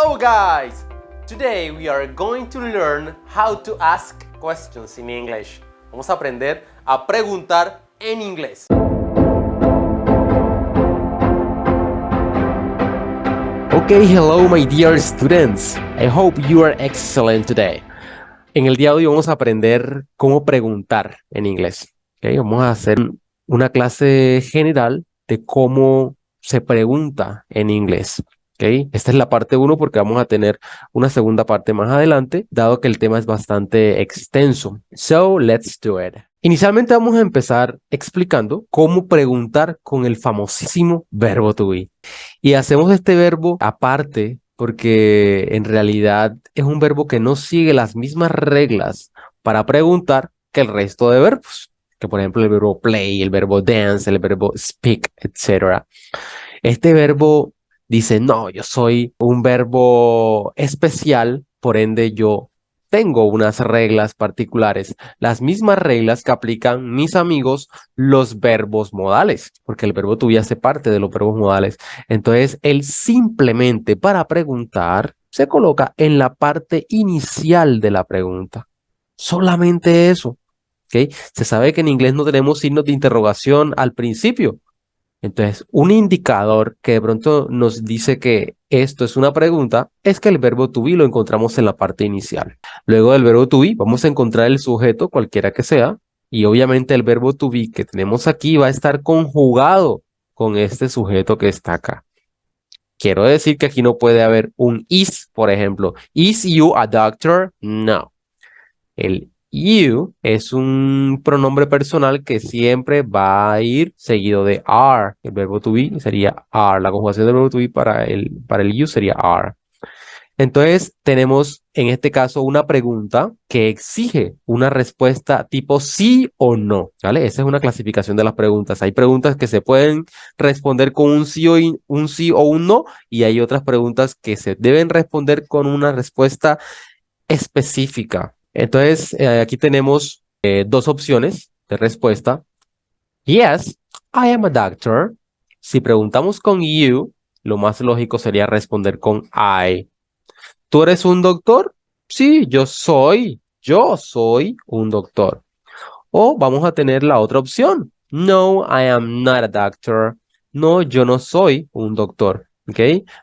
Hello guys! Today we are going to learn how to ask questions in English. Vamos a aprender a preguntar en inglés. Okay, hello my dear students. I hope you are excellent today. En el día de hoy vamos a aprender cómo preguntar en inglés. Okay, vamos a hacer una clase general de cómo se pregunta en inglés. Okay, esta es la parte 1 porque vamos a tener una segunda parte más adelante, dado que el tema es bastante extenso. So, let's do it. Inicialmente vamos a empezar explicando cómo preguntar con el famosísimo verbo to be. Y hacemos este verbo aparte porque en realidad es un verbo que no sigue las mismas reglas para preguntar que el resto de verbos. Que por ejemplo el verbo play, el verbo dance, el verbo speak, etc. Este verbo dice, no, yo soy un verbo especial, por ende yo tengo unas reglas particulares, las mismas reglas que aplican mis amigos los verbos modales, porque el verbo to be hace parte de los verbos modales. Entonces, él simplemente para preguntar se coloca en la parte inicial de la pregunta. Solamente eso. ¿Okay? Se sabe que en inglés no tenemos signos de interrogación al principio. Entonces, un indicador que de pronto nos dice que esto es una pregunta es que el verbo to be lo encontramos en la parte inicial. Luego del verbo to be vamos a encontrar el sujeto, cualquiera que sea, y obviamente el verbo to be que tenemos aquí va a estar conjugado con este sujeto que está acá. Quiero decir que aquí no puede haber un is, por ejemplo. Is you a doctor? No. El you es un pronombre personal que siempre va a ir seguido de are. El verbo to be sería are. La conjugación del verbo to be para el you sería are. Entonces tenemos en este caso una pregunta que exige una respuesta tipo sí o no, ¿vale? Esa es una clasificación de las preguntas. Hay preguntas que se pueden responder con un sí o un no, y hay otras preguntas que se deben responder con una respuesta específica. Entonces, aquí tenemos dos opciones de respuesta. Yes, I am a doctor. Si preguntamos con you, lo más lógico sería responder con I. ¿Tú eres un doctor? Sí, yo soy un doctor. O vamos a tener la otra opción. No, I am not a doctor. No, yo no soy un doctor. ¿Ok?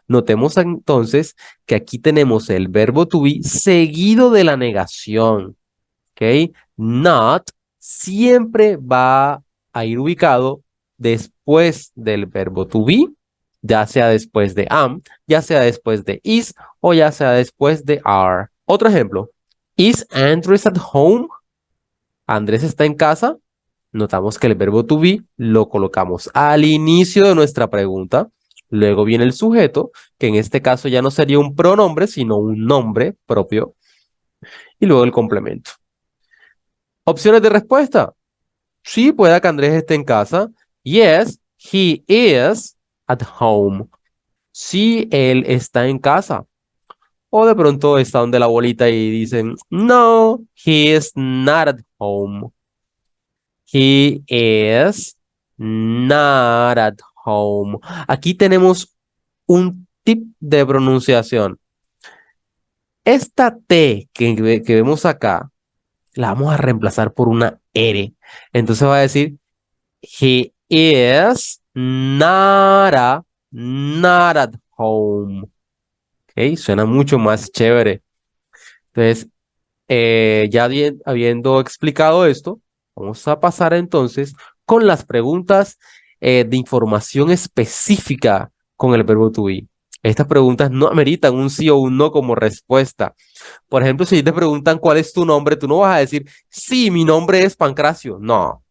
Notemos entonces que aquí tenemos el verbo to be seguido de la negación. ¿Ok? Not siempre va a ir ubicado después del verbo to be, ya sea después de am, ya sea después de is o ya sea después de are. Otro ejemplo. Is Andres at home? ¿Andrés está en casa? Notamos que el verbo to be lo colocamos al inicio de nuestra pregunta. Luego viene el sujeto, que en este caso ya no sería un pronombre, sino un nombre propio. Y luego el complemento. Opciones de respuesta. Sí, puede que Andrés esté en casa. Yes, he is at home. Sí, él está en casa. O de pronto está donde la bolita y dicen, no, he is not at home. He is not at home. Aquí tenemos un tip de pronunciación. Esta T que vemos acá, la vamos a reemplazar por una R. Entonces va a decir, he is not at home. ¿Ok? Suena mucho más chévere. Entonces, ya habiendo explicado esto, vamos a pasar entonces con las preguntas de información específica con el verbo to be. Estas preguntas no ameritan un sí o un no como respuesta. Por ejemplo, si te preguntan cuál es tu nombre, tú no vas a decir, sí, mi nombre es Pancracio. No.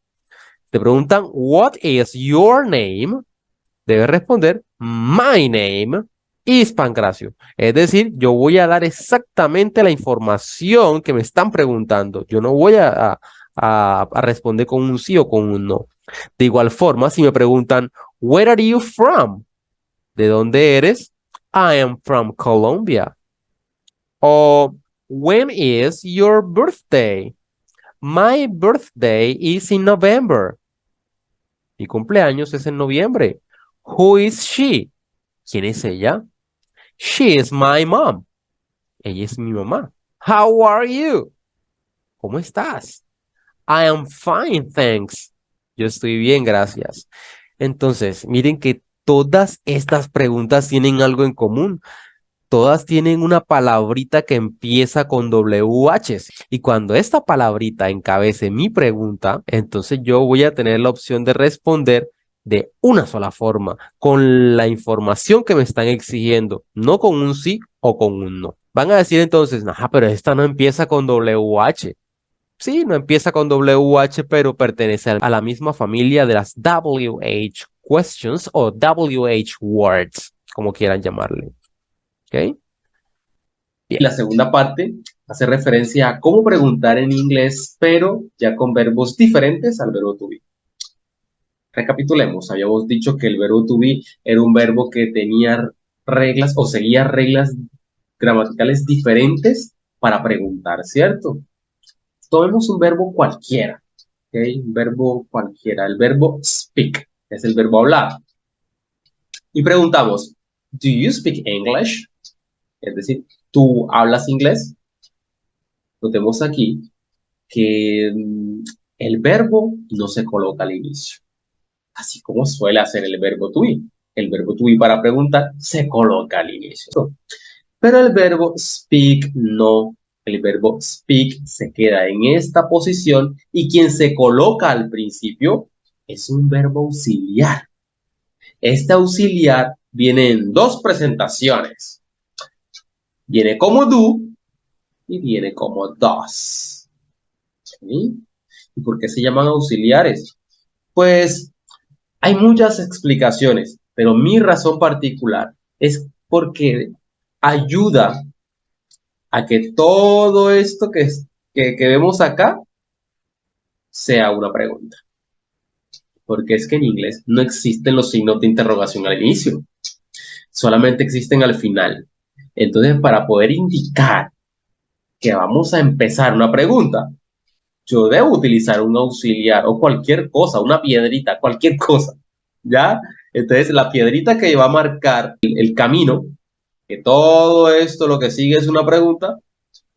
Te preguntan, what is your name? Debes responder, my name is Pancracio. Es decir, yo voy a dar exactamente la información que me están preguntando. Yo no voy a responder con un sí o con un no. De igual forma, si me preguntan, where are you from? ¿De dónde eres? I am from Colombia. O, when is your birthday? My birthday is in November. Mi cumpleaños es en noviembre. Who is she? ¿Quién es ella? She is my mom. Ella es mi mamá. How are you? ¿Cómo estás? I am fine, thanks. Yo estoy bien, gracias. Entonces, miren que todas estas preguntas tienen algo en común. Todas tienen una palabrita que empieza con WH. Y cuando esta palabrita encabece mi pregunta, entonces yo voy a tener la opción de responder de una sola forma, con la información que me están exigiendo, no con un sí o con un no. Van a decir entonces, ajá, pero esta no empieza con WH. Sí, no empieza con WH, pero pertenece a la misma familia de las WH questions o WH words, como quieran llamarle. ¿Ok? Bien. La segunda parte hace referencia a cómo preguntar en inglés, pero ya con verbos diferentes al verbo to be. Recapitulemos, habíamos dicho que el verbo to be era un verbo que tenía reglas o seguía reglas gramaticales diferentes para preguntar, ¿cierto? Tomemos un verbo cualquiera, ¿ok? Un verbo cualquiera, el verbo speak, es el verbo hablar. Y preguntamos, ¿do you speak English? Es decir, ¿tú hablas inglés? Notemos aquí que el verbo no se coloca al inicio, así como suele hacer el verbo to be. El verbo to be para preguntar se coloca al inicio. Pero el verbo speak no. El verbo speak se queda en esta posición y quien se coloca al principio es un verbo auxiliar. Este auxiliar viene en dos presentaciones. Viene como do y viene como does. ¿Sí? ¿Y por qué se llaman auxiliares? Pues hay muchas explicaciones, pero mi razón particular es porque ayuda a que todo esto que vemos acá sea una pregunta. Porque es que en inglés no existen los signos de interrogación al inicio, solamente existen al final. Entonces, para poder indicar que vamos a empezar una pregunta, yo debo utilizar un auxiliar o cualquier cosa, una piedrita, cualquier cosa, ¿ya? Entonces, la piedrita que va a marcar el camino, que todo esto lo que sigue es una pregunta,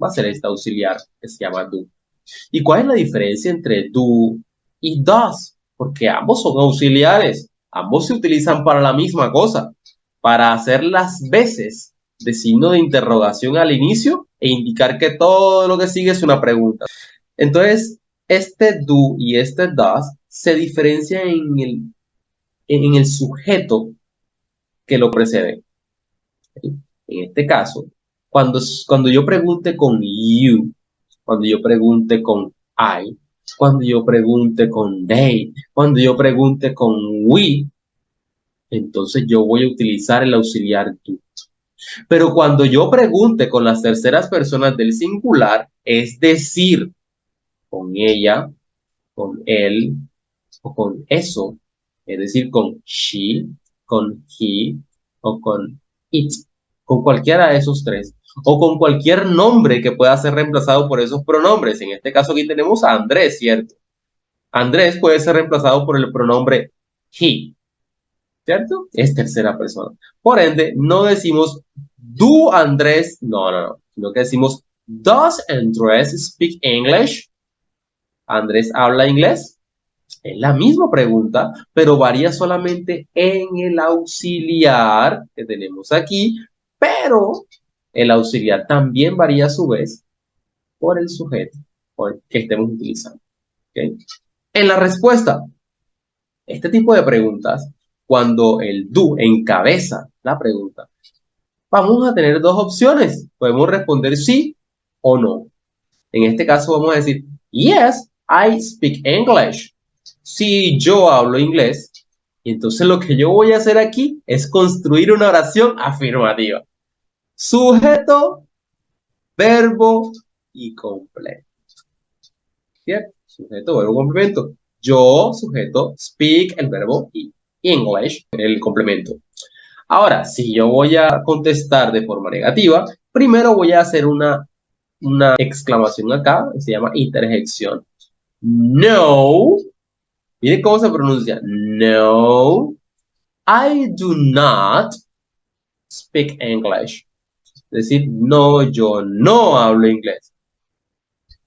va a ser este auxiliar que se llama do. ¿Y cuál es la diferencia entre do y does? Porque ambos son auxiliares, ambos se utilizan para la misma cosa, para hacer las veces de signo de interrogación al inicio e indicar que todo lo que sigue es una pregunta. Entonces, este do y este does se diferencian en el sujeto que lo precede. En este caso, cuando yo pregunte con you, cuando yo pregunte con I, cuando yo pregunte con they, cuando yo pregunte con we, entonces yo voy a utilizar el auxiliar to. Pero cuando yo pregunte con las terceras personas del singular, es decir, con ella, con él o con eso, es decir, con she, con he o con it, con cualquiera de esos tres, o con cualquier nombre que pueda ser reemplazado por esos pronombres. En este caso aquí tenemos a Andrés, ¿cierto? Andrés puede ser reemplazado por el pronombre he, ¿cierto? Es tercera persona. Por ende, no decimos do Andrés, no, sino que decimos does Andrés speak English? ¿Andrés habla inglés? Es la misma pregunta, pero varía solamente en el auxiliar que tenemos aquí, pero el auxiliar también varía a su vez por el sujeto que estemos utilizando. ¿Okay? En la respuesta, este tipo de preguntas, cuando el do encabeza la pregunta, vamos a tener dos opciones. Podemos responder sí o no. En este caso vamos a decir, yes, I speak English. Sí, yo hablo inglés. Y entonces lo que yo voy a hacer aquí es construir una oración afirmativa. Sujeto, verbo y complemento. ¿Cierto? Sujeto, verbo, complemento. Yo, sujeto, speak, el verbo, y English, el complemento. Ahora, si yo voy a contestar de forma negativa, primero voy a hacer una exclamación acá, que se llama interjección. No, miren cómo se pronuncia. No, I do not speak English. Es decir, no, yo no hablo inglés.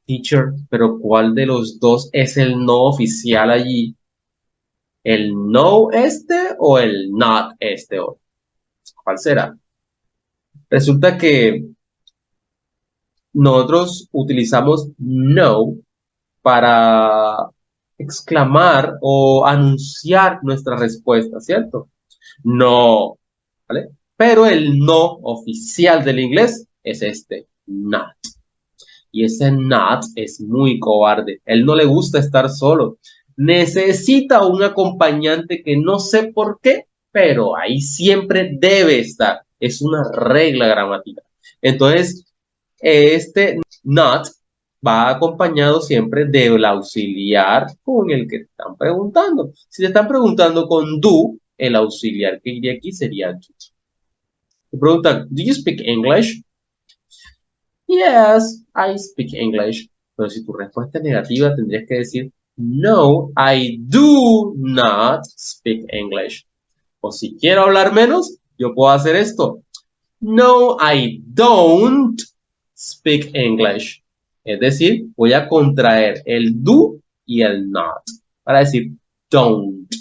Teacher, pero ¿cuál de los dos es el no oficial allí? ¿El no este o el not este? ¿Cuál será? Resulta que nosotros utilizamos no para exclamar o anunciar nuestra respuesta, ¿cierto? No, ¿vale? Pero el no oficial del inglés es este, not. Y ese not es muy cobarde. Él no le gusta estar solo. Necesita un acompañante que no sé por qué, pero ahí siempre debe estar. Es una regla gramática. Entonces, este not va acompañado siempre del auxiliar con el que te están preguntando. Si te están preguntando con do, el auxiliar que iría aquí sería do. Te preguntan, ¿do you speak English? Yes, I speak English. Pero si tu respuesta es negativa, tendrías que decir, no, I do not speak English. O si quiero hablar menos, yo puedo hacer esto. No, I don't speak English. Es decir, voy a contraer el do y el not para decir don't.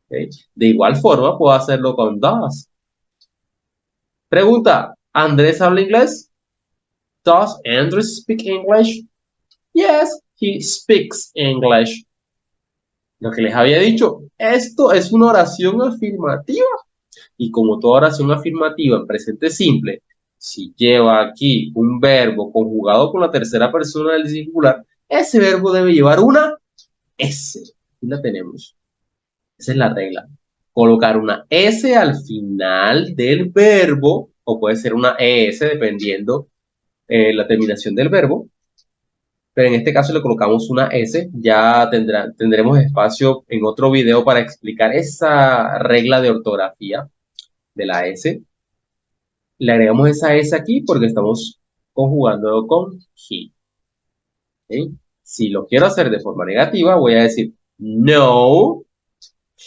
¿Okay? De igual forma, puedo hacerlo con does. Pregunta, ¿Andrés habla inglés? Does Andrew speak English? Yes, he speaks English. Lo que les había dicho, esto es una oración afirmativa. Y como toda oración afirmativa en presente simple, si lleva aquí un verbo conjugado con la tercera persona del singular, ese verbo debe llevar una S. Aquí la tenemos. Esa es la regla. Colocar una S al final del verbo, o puede ser una ES dependiendo la terminación del verbo. Pero en este caso le colocamos una S. Ya tendremos espacio en otro video para explicar esa regla de ortografía de la S. Le agregamos esa S aquí porque estamos conjugando con he. ¿Okay? Si lo quiero hacer de forma negativa, voy a decir no,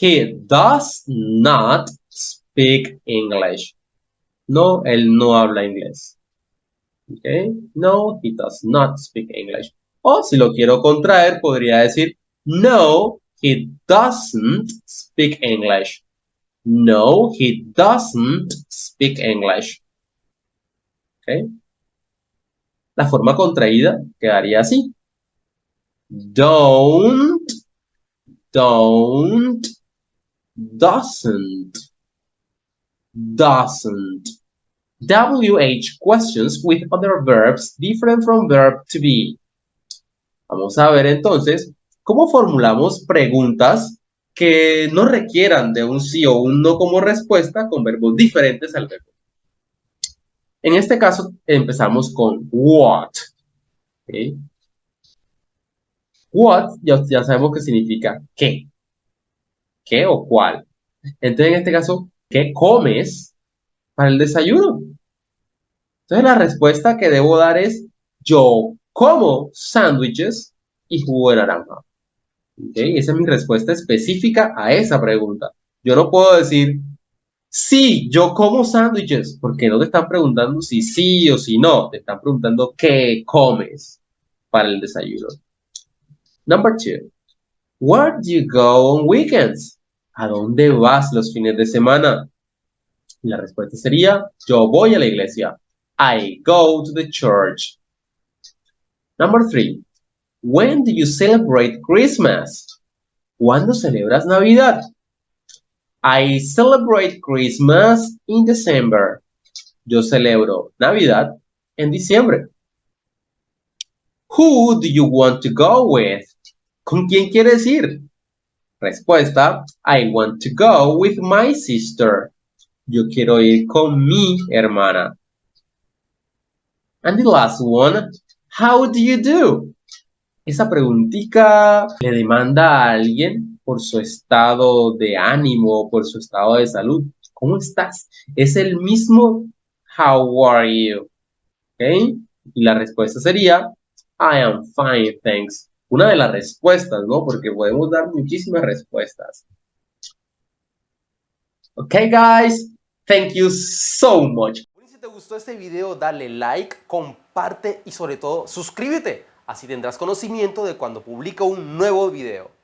he does not speak English. No, él no habla inglés. Okay? No, he does not speak English. O si lo quiero contraer, podría decir no, he doesn't speak English. No, he doesn't speak English. Okay? La forma contraída quedaría así. Don't, don't, doesn't, doesn't. WH questions with other verbs different from verb to be. Vamos a ver entonces cómo formulamos preguntas que no requieran de un sí o un no como respuesta con verbos diferentes al verbo. En este caso empezamos con what. ¿Okay? What ya sabemos que significa qué. ¿Qué o cuál? Entonces, en este caso, ¿qué comes para el desayuno? Entonces, la respuesta que debo dar es, yo como sándwiches y jugo de naranja. ¿Okay? Esa es mi respuesta específica a esa pregunta. Yo no puedo decir, sí, yo como sándwiches, porque no te están preguntando si sí o si no. Te están preguntando qué comes para el desayuno. Number 2. Where do you go on weekends? ¿A dónde vas los fines de semana? La respuesta sería, yo voy a la iglesia. I go to the church. Number 3. When do you celebrate Christmas? ¿Cuándo celebras Navidad? I celebrate Christmas in December. Yo celebro Navidad en diciembre. Who do you want to go with? ¿Con quién quieres ir? Respuesta, I want to go with my sister. Yo quiero ir con mi hermana. And the last one, how do you do? Esa preguntita le demanda a alguien por su estado de ánimo, por su estado de salud. ¿Cómo estás? Es el mismo how are you? ¿Ok? Y la respuesta sería I am fine, thanks. Una de las respuestas, ¿no? Porque podemos dar muchísimas respuestas. Ok, guys. Thank you so much. Si te gustó este video, dale like, comparte y sobre todo suscríbete. Así tendrás conocimiento de cuando publico un nuevo video.